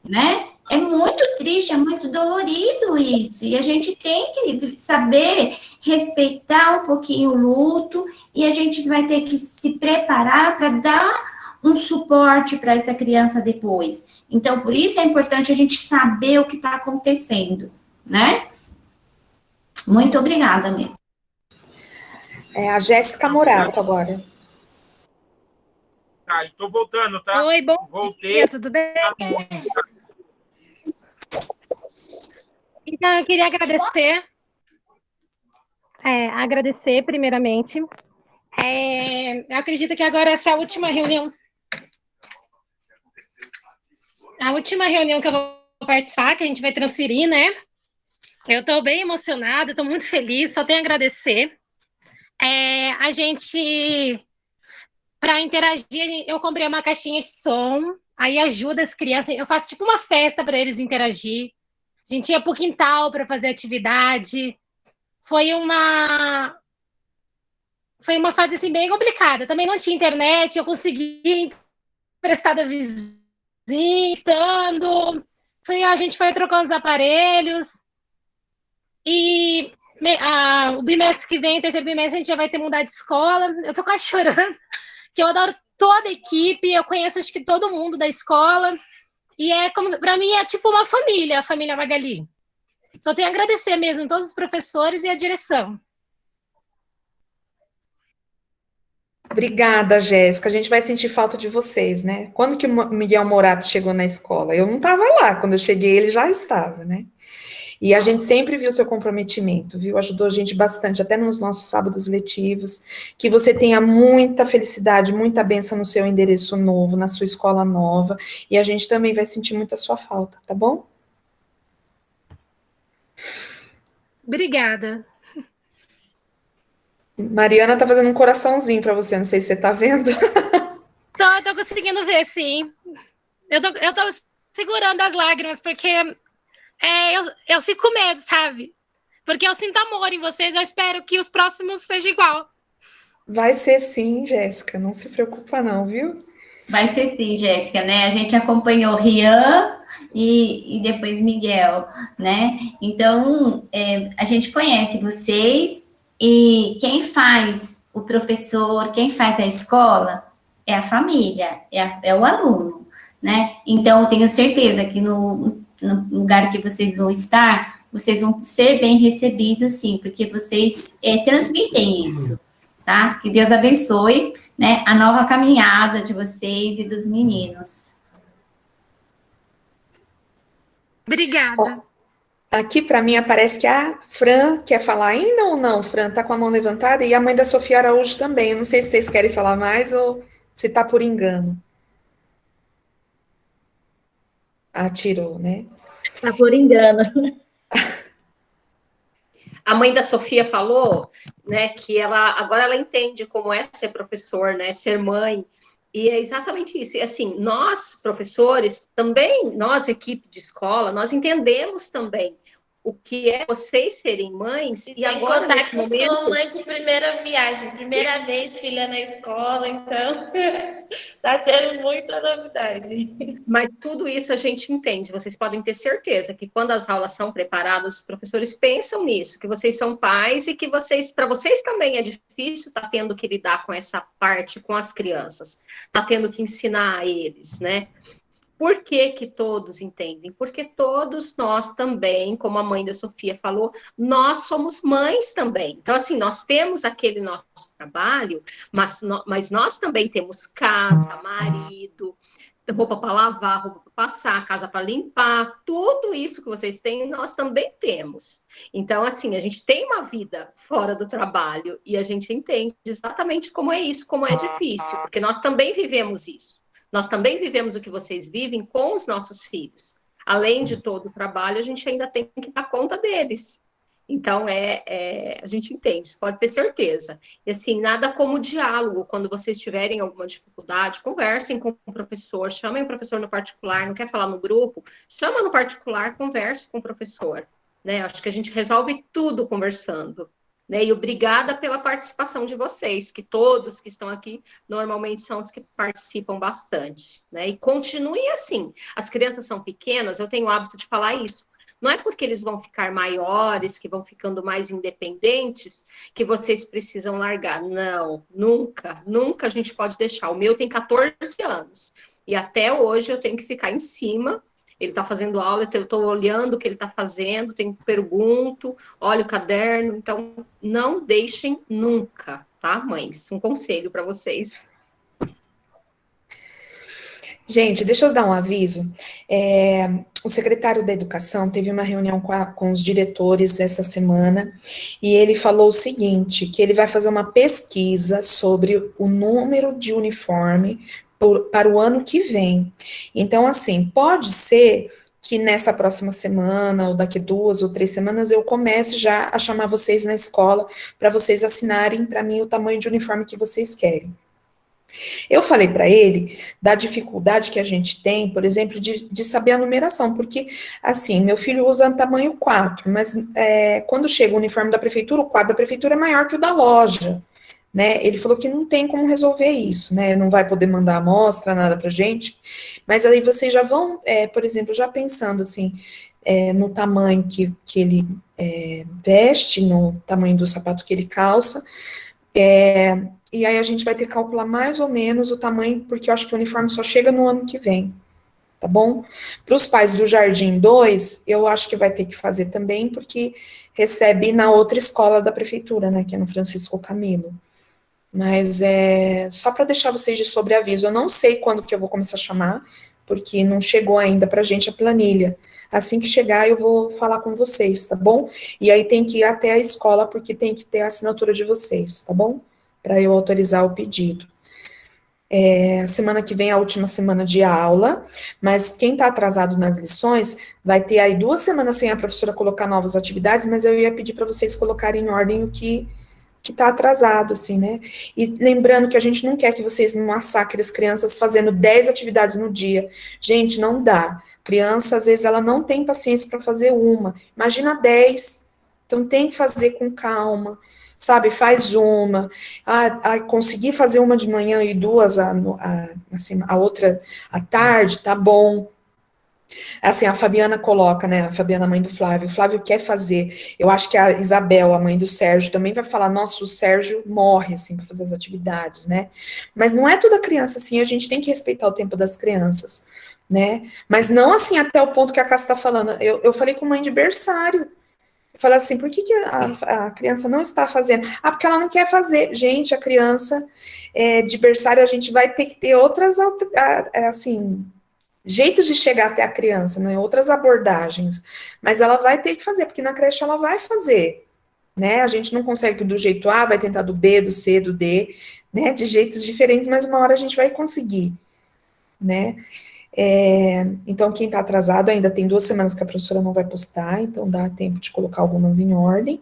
né? É muito triste, é muito dolorido isso, e a gente tem que saber respeitar um pouquinho o luto, e a gente vai ter que se preparar para dar um suporte para essa criança depois. Então, por isso é importante a gente saber o que está acontecendo, né? Muito obrigada mesmo. É a Jéssica Morato agora. Tá, estou voltando, tá? Oi, bom Voltei. dia, tudo bem? Então, eu queria agradecer primeiramente. Eu acredito que agora essa última reunião, que eu vou participar, que a gente vai transferir, né? Eu estou bem emocionada, estou muito feliz, só tenho a agradecer. A gente, para interagir, eu comprei uma caixinha de som, aí ajuda as crianças, eu faço tipo uma festa para eles interagir. A gente ia para o quintal para fazer atividade. Foi uma fase assim, bem complicada. Também não tinha internet, eu consegui emprestar da vizinha, a gente foi trocando os aparelhos. E o bimestre que vem, terceiro bimestre, a gente já vai ter mudado de escola. Eu tô quase chorando, que eu adoro toda a equipe, eu conheço acho que todo mundo da escola. E para mim é tipo uma família, a família Magali. Só tenho a agradecer mesmo todos os professores e a direção. Obrigada, Jéssica. A gente vai sentir falta de vocês, né? Quando que o Miguel Morato chegou na escola? Eu não estava lá. Quando eu cheguei, ele já estava, né? E a gente sempre viu seu comprometimento, viu? Ajudou a gente bastante, até nos nossos sábados letivos. Que você tenha muita felicidade, muita bênção no seu endereço novo, na sua escola nova. E a gente também vai sentir muito a sua falta, tá bom? Obrigada. Mariana tá fazendo um coraçãozinho para você, não sei se você tá vendo. Tô conseguindo ver, sim. Eu tô segurando as lágrimas, porque eu fico com medo, sabe? Porque eu sinto amor em vocês, eu espero que os próximos sejam igual. Vai ser sim, Jéssica, não se preocupa não, viu? Vai ser sim, Jéssica, né? A gente acompanhou Rian e depois Miguel, né? Então, a gente conhece vocês e quem faz o professor, quem faz a escola é a família, é o aluno, né? Então, eu tenho certeza que no lugar que vocês vão estar, vocês vão ser bem recebidos, sim, porque vocês transmitem isso, tá? Que Deus abençoe, né, a nova caminhada de vocês e dos meninos. Obrigada. Aqui para mim aparece que a Fran quer falar ainda ou não, Fran? Tá com a mão levantada e a mãe da Sofia Araújo também. Eu não sei se vocês querem falar mais ou se tá por engano. Ah, tirou, né? Tá por engano. A mãe da Sofia falou, né, que agora ela entende como é ser professor, né, ser mãe, e é exatamente isso. E assim, nós, professores, também, nós, equipe de escola, nós entendemos também o que é vocês serem mães. E agora, contar que eu sou mãe de primeira viagem, primeira vez filha na escola, então tá sendo muita novidade. Mas tudo isso a gente entende, vocês podem ter certeza que quando as aulas são preparadas, os professores pensam nisso, que vocês são pais e que para vocês também é difícil estar tendo que lidar com essa parte com as crianças, tá tendo que ensinar a eles, né? Por que que todos entendem? Porque todos nós também, como a mãe da Sofia falou, nós somos mães também. Então, assim, nós temos aquele nosso trabalho, mas nós também temos casa, marido, roupa para lavar, roupa para passar, casa para limpar, tudo isso que vocês têm, nós também temos. Então, assim, a gente tem uma vida fora do trabalho e a gente entende exatamente como é isso, como é difícil, porque nós também vivemos isso. Nós também vivemos o que vocês vivem com os nossos filhos. Além de todo o trabalho, a gente ainda tem que dar conta deles. Então, a gente entende, pode ter certeza. E assim, nada como diálogo. Quando vocês tiverem alguma dificuldade, conversem com o professor, chamem o professor no particular, não quer falar no grupo, chama no particular, converse com o professor. Né? Acho que a gente resolve tudo conversando. né? E obrigada pela participação de vocês, que todos que estão aqui normalmente são os que participam bastante, né? E continuem assim. As crianças são pequenas, eu tenho o hábito de falar isso. Não é porque eles vão ficar maiores, que vão ficando mais independentes, que vocês precisam largar. Não, nunca, nunca a gente pode deixar. O meu tem 14 anos. E até hoje eu tenho que ficar em cima. Ele está fazendo aula, eu estou olhando o que ele está fazendo, pergunto, olho o caderno. Então, não deixem nunca, tá, mães? Um conselho para vocês. Gente, deixa eu dar um aviso. O secretário da Educação teve uma reunião com os diretores essa semana e ele falou o seguinte, que ele vai fazer uma pesquisa sobre o número de uniforme para o ano que vem. Então, assim, pode ser que nessa próxima semana, ou daqui 2 ou 3 semanas, eu comece já a chamar vocês na escola para vocês assinarem para mim o tamanho de uniforme que vocês querem. Eu falei para ele da dificuldade que a gente tem, por exemplo, de saber a numeração, porque, assim, meu filho usa tamanho 4, mas quando chega o uniforme da prefeitura, o quadro da prefeitura é maior que o da loja, né? Ele falou que não tem como resolver isso, né? Não vai poder mandar amostra, nada pra gente, mas aí vocês já vão, por exemplo, já pensando, assim, no tamanho que ele veste, no tamanho do sapato que ele calça, e aí a gente vai ter que calcular mais ou menos o tamanho, porque eu acho que o uniforme só chega no ano que vem, tá bom? Para os pais do Jardim 2, eu acho que vai ter que fazer também, porque recebe na outra escola da prefeitura, né, que é no Francisco Camilo. Mas só para deixar vocês de sobreaviso, eu não sei quando que eu vou começar a chamar, porque não chegou ainda para a gente a planilha. Assim que chegar, eu vou falar com vocês, tá bom? E aí tem que ir até a escola, porque tem que ter a assinatura de vocês, tá bom? Para eu autorizar o pedido. Semana que vem é a última semana de aula, mas quem está atrasado nas lições vai ter aí 2 semanas sem a professora colocar novas atividades, mas eu ia pedir para vocês colocarem em ordem o que está atrasado, assim, né? E lembrando que a gente não quer que vocês massacrem as crianças fazendo 10 atividades no dia. Gente, não dá. Criança, às vezes, ela não tem paciência para fazer uma. Imagina 10. Então, tem que fazer com calma. Sabe, faz uma, conseguir fazer uma de manhã e 2, assim, a outra à tarde, tá bom. Assim, a Fabiana coloca, né, a Fabiana, mãe do Flávio, o Flávio quer fazer, eu acho que a Isabel, a mãe do Sérgio, também vai falar, nossa, o Sérgio morre, assim, para fazer as atividades, né, mas não é toda criança assim, a gente tem que respeitar o tempo das crianças, né, mas não assim até o ponto que a Cássia está falando, eu falei com mãe de berçário, fala assim, por que a criança não está fazendo? Porque ela não quer fazer. Gente, a criança de berçário, a gente vai ter que ter outras, assim, jeitos de chegar até a criança, né? Outras abordagens. Mas ela vai ter que fazer, porque na creche ela vai fazer, né? A gente não consegue do jeito A, vai tentar do B, do C, do D, né? De jeitos diferentes, mas uma hora a gente vai conseguir, né? Então, quem está atrasado ainda tem 2 semanas que a professora não vai postar, então dá tempo de colocar algumas em ordem.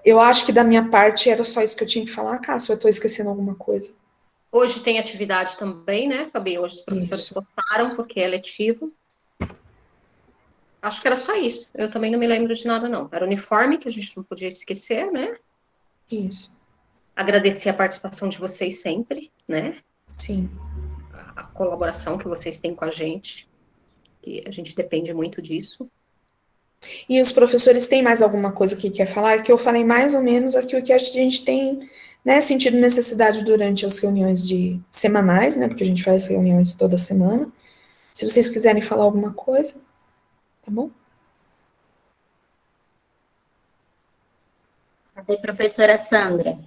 Eu acho que da minha parte era só isso que eu tinha que falar. Cássio, eu estou esquecendo alguma coisa. Hoje tem atividade também, né, Fabi? Hoje os professores postaram, porque é letivo. Acho que era só isso. Eu também não me lembro de nada, não. Era uniforme, que a gente não podia esquecer, né? Isso. Agradecer a participação de vocês sempre, né? Sim. A colaboração que vocês têm com a gente, que a gente depende muito disso. E os professores têm mais alguma coisa que quer falar? Que eu falei mais ou menos aquilo que a gente tem, né, sentido necessidade durante as reuniões semanais, né, porque a gente faz reuniões toda semana. Se vocês quiserem falar alguma coisa, tá bom? Cadê, professora Sandra?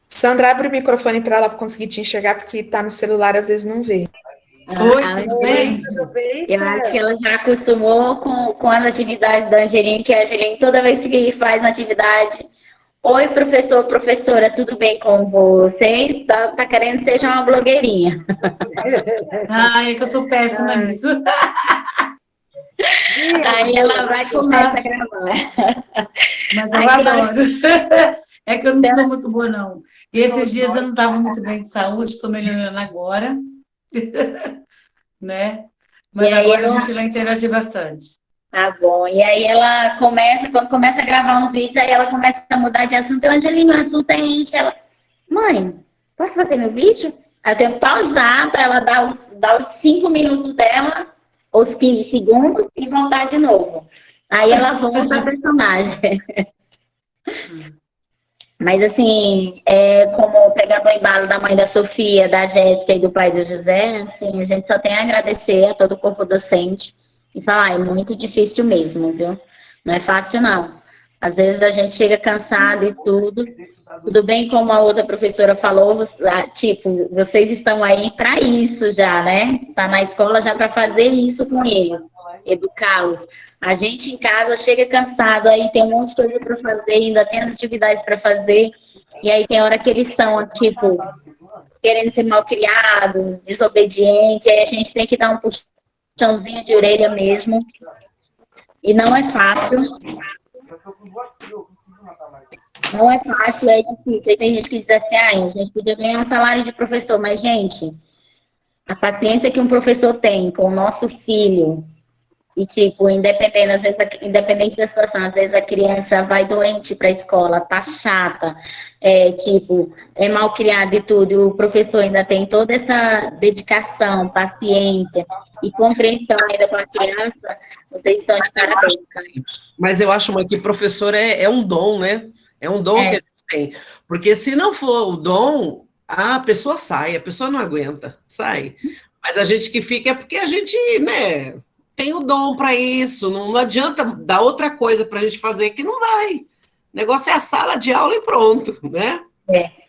Sandra, abre o microfone para ela conseguir te enxergar, porque tá no celular, às vezes não vê. Oi, tudo bem? Eu acho que ela já acostumou com as atividades da Angeline, que a Angeline, toda vez que faz uma atividade, oi, professor, professora, tudo bem com vocês? Tá querendo que seja uma blogueirinha. É que eu sou péssima nisso. Aí ela vai começar a gravar. Mas eu adoro. É que eu não sou muito boa, não. E esses dias eu não estava muito bem de saúde, estou melhorando agora. Né? Mas agora a gente vai interagir bastante. Tá bom. E aí ela começa, quando começa a gravar uns vídeos, aí ela começa a mudar de assunto. Eu, Angelina, o assunto é isso. Ela, mãe, posso fazer meu vídeo? Aí eu tenho que pausar para ela dar os 5 minutos dela, ou os 15 segundos, e voltar de novo. Aí ela volta a personagem. Mas assim, como pegando o embalo da mãe da Sofia, da Jéssica e do pai do José, assim, a gente só tem a agradecer a todo o corpo docente e falar, é muito difícil mesmo, viu? Não é fácil, não. Às vezes a gente chega cansado e tudo bem como a outra professora falou, tipo, vocês estão aí para isso já, né? Tá na escola já para fazer isso com eles, educá-los. A gente em casa chega cansado, aí tem um monte de coisa para fazer, ainda tem as atividades para fazer, e aí tem hora que eles estão, tipo, querendo ser malcriados, desobedientes, aí a gente tem que dar um puxãozinho de orelha mesmo, e não é fácil. Não é fácil, é difícil. Aí tem gente que diz assim, a gente podia ganhar um salário de professor, mas, gente, a paciência que um professor tem com o nosso filho, e, tipo, independente da situação, às vezes a criança vai doente para a escola, tá chata, tipo, é mal criada e tudo, e o professor ainda tem toda essa dedicação, paciência e compreensão ainda com a criança, vocês estão de parabéns. Mas eu acho, mãe, que professor é um dom, né? É um dom que a gente tem. Porque se não for o dom, a pessoa sai, a pessoa não aguenta, sai. Mas a gente que fica é porque a gente, né, tem o dom para isso. Não adianta dar outra coisa para a gente fazer que não vai. O negócio é a sala de aula e pronto, né?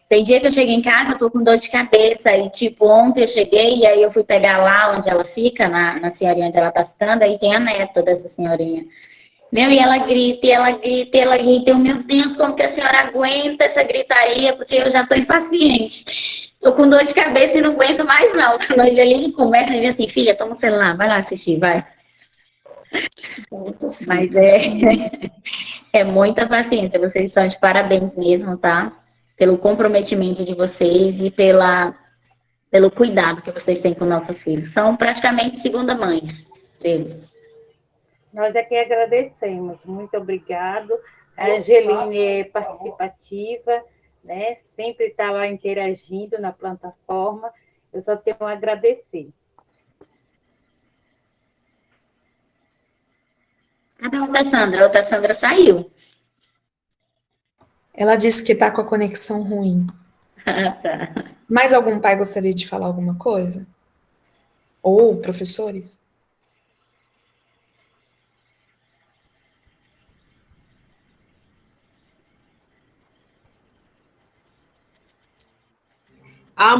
Tem dia que eu chego em casa, eu tô com dor de cabeça, e tipo, ontem eu cheguei, e aí eu fui pegar lá onde ela fica, na senhorinha onde ela tá ficando, aí tem a neta dessa senhorinha. Meu, e ela grita, e ela grita, e ela grita, eu, meu Deus, como que a senhora aguenta essa gritaria, porque eu já tô impaciente. Tô com dor de cabeça e não aguento mais, não. Quando a Angelina começa a dizer assim, filha, toma o celular, vai lá assistir, vai. Mas é muita paciência, vocês estão de parabéns mesmo, tá? Pelo comprometimento de vocês e pelo cuidado que vocês têm com nossos filhos. São praticamente segunda mães deles. Nós é que agradecemos. Muito obrigado. A Angeline é participativa, né? Sempre está lá interagindo na plataforma. Eu só tenho a agradecer. Cadê a outra Sandra? A outra Sandra saiu. Ela disse que está com a conexão ruim. Tá. Mais algum pai gostaria de falar alguma coisa? Ou professores?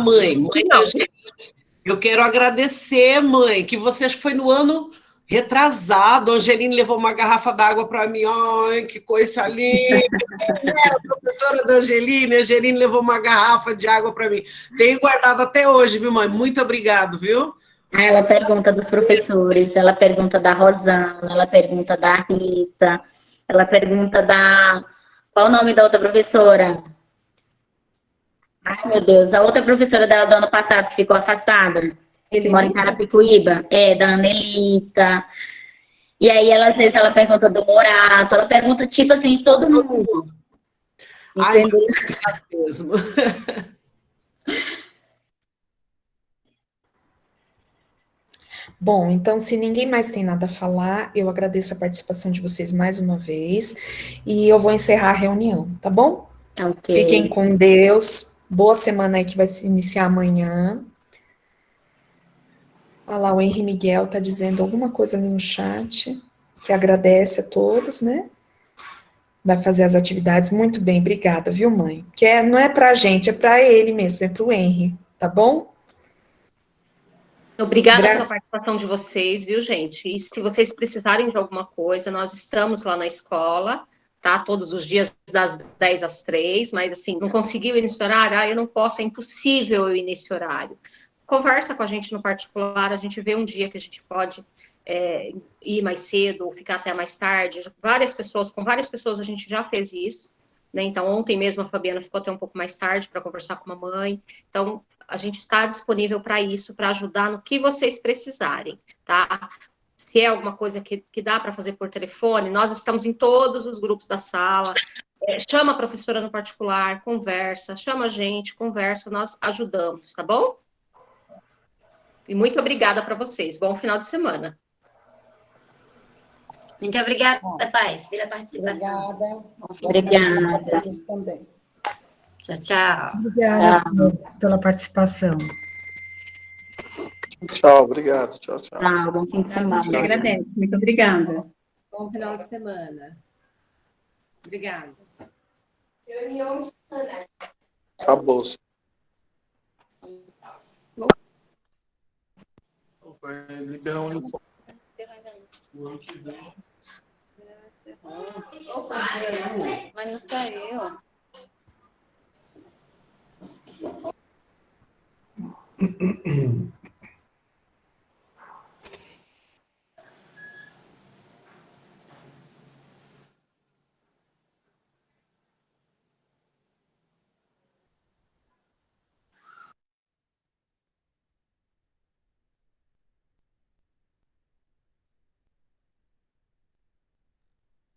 Mãe, eu quero agradecer, mãe, que você acho que foi no ano retrasado, a Angeline levou uma garrafa d'água para mim, ai, que coisa linda, a professora da Angeline, a Angeline levou uma garrafa de água para mim, tenho guardado até hoje, viu, mãe, muito obrigado, viu? Ela pergunta dos professores, ela pergunta da Rosana, ela pergunta da Rita, ela pergunta qual o nome da outra professora? Ai, meu Deus, a outra professora dela do ano passado que ficou afastada, que mora em Carapicuíba, da Anelita. E aí, às vezes, ela pergunta do Morato, ela pergunta, tipo assim, de todo mundo. Ai, mesmo. Bom, então, se ninguém mais tem nada a falar, eu agradeço a participação de vocês mais uma vez, e eu vou encerrar a reunião, tá bom? Okay. Fiquem com Deus. Boa semana aí que vai se iniciar amanhã. Olha lá, o Henri Miguel está dizendo alguma coisa ali no chat, que agradece a todos, né? Vai fazer as atividades muito bem, obrigada, viu, mãe? Que não é para a gente, é para ele mesmo, é para o Henri, tá bom? Obrigada pela participação de vocês, viu, gente? E se vocês precisarem de alguma coisa, nós estamos lá na escola, tá? Todos os dias das 10 às 3, mas assim, não conseguiu ir nesse horário? Eu não posso, é impossível eu ir nesse horário. Conversa com a gente no particular, a gente vê um dia que a gente pode ir mais cedo ou ficar até mais tarde. Com várias pessoas a gente já fez isso, né? Então, ontem mesmo a Fabiana ficou até um pouco mais tarde para conversar com a mamãe. Então, a gente está disponível para isso, para ajudar no que vocês precisarem, tá? se é alguma coisa que dá para fazer por telefone, nós estamos em todos os grupos da sala. Chama a professora no particular, conversa, chama a gente, conversa, nós ajudamos, tá bom? E muito obrigada para vocês. Bom final de semana. Muito obrigada, Paz, pela participação. Obrigada. Obrigada. Também. Tchau, tchau. Obrigada pela participação. Tchau, obrigado. Tchau, tchau. Tchau, bom fim de semana. Eu agradeço. Muito obrigada. Bom final de semana. Obrigada. Acabou. Vai liberar o uniforme. O ano que vem. Mas não saiu.